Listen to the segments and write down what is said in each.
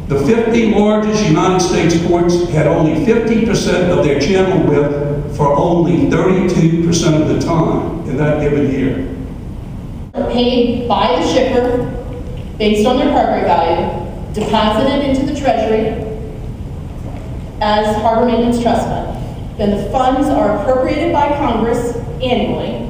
The 50 largest United States ports had only 50% of their channel width for only 32% of the time in that given year. Paid by the shipper based on their cargo value, deposited into the Treasury as Harbor Maintenance Trust Fund. Then the funds are appropriated by Congress annually,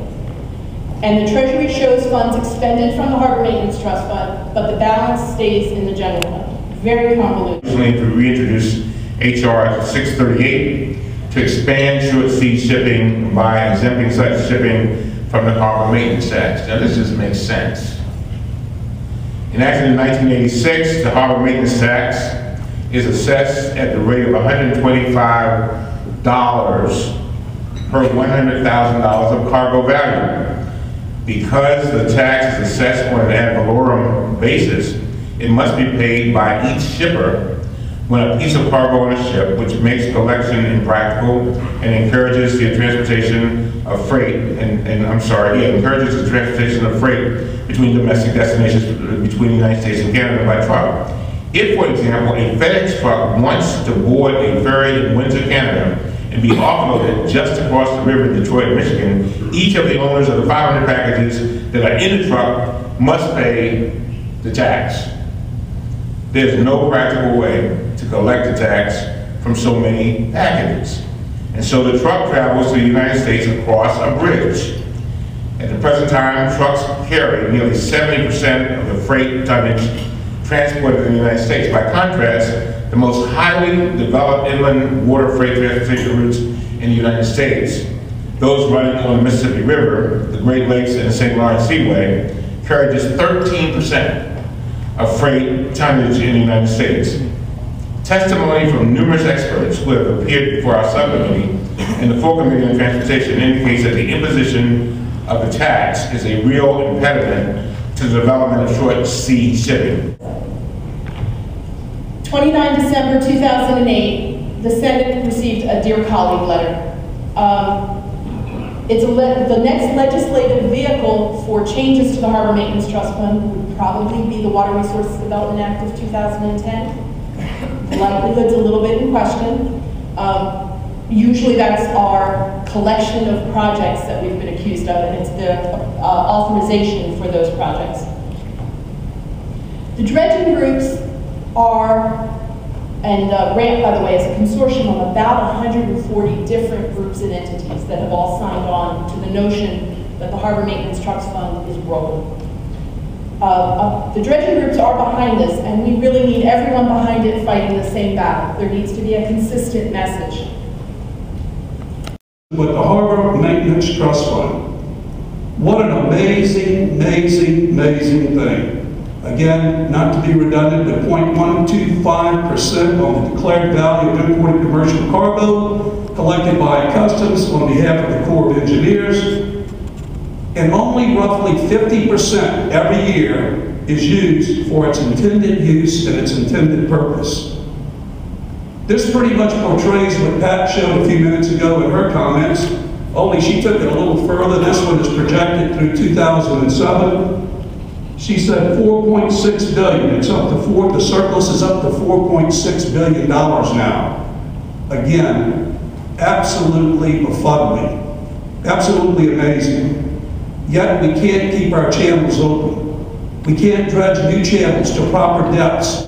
and the Treasury shows funds expended from the Harbor Maintenance Trust Fund, but the balance stays in the general fund. Very convoluted. Recently, we reintroduced HR 638 to expand short sea shipping by exempting such shipping from the Harbor Maintenance Tax. Now, this just makes sense. Enacted in 1986, the Harbor Maintenance Tax is assessed at the rate of $125 per $100,000 of cargo value. Because the tax is assessed on an ad valorem basis, it must be paid by each shipper when a piece of cargo on a ship, which makes collection impractical and encourages the transportation of freight, encourages the transportation of freight between domestic destinations between the United States and Canada by truck. If, for example, a FedEx truck wants to board a ferry in Windsor, Canada, and be offloaded just across the river in Detroit, Michigan, each of the owners of the 500 packages that are in the truck must pay the tax. There's no practical way to collect the tax from so many packages. And so the truck travels to the United States across a bridge. At the present time, trucks carry nearly 70% of the freight tonnage transported in the United States. By contrast, the most highly developed inland water freight transportation routes in the United States, those running on the Mississippi River, the Great Lakes, and the St. Lawrence Seaway, carry just 13% of freight tonnage in the United States. Testimony from numerous experts who have appeared before our subcommittee and the full committee on transportation indicates that the imposition of the tax is a real impediment to the development of short sea shipping. 29 December 2008, the Senate received a Dear Colleague letter. The next legislative vehicle for changes to the Harbor Maintenance Trust Fund would probably be the Water Resources Development Act of 2010. The likelihood's a little bit in question. Usually that's our collection of projects that we've been accused of, and it's the authorization for those projects. The dredging groups are, and RAMP, by the way, is a consortium of about 140 different groups and entities that have all signed on to the notion that the Harbor Maintenance Trust Fund is broken. The dredging groups are behind this, and we really need everyone behind it fighting the same battle. There needs to be a consistent message. With the Harbor Maintenance Trust Fund, what an amazing, amazing, amazing thing. Again, not to be redundant, but 0.125% on the declared value of imported commercial cargo collected by Customs on behalf of the Corps of Engineers. And only roughly 50% every year is used for its intended use and its intended purpose. This pretty much portrays what Pat showed a few minutes ago in her comments, only she took it a little further. This one is projected through 2007. She said 4.6 billion. It's up to the surplus is up to $4.6 billion now. Again, absolutely befuddling, absolutely amazing. Yet we can't keep our channels open. We can't dredge new channels to proper depths.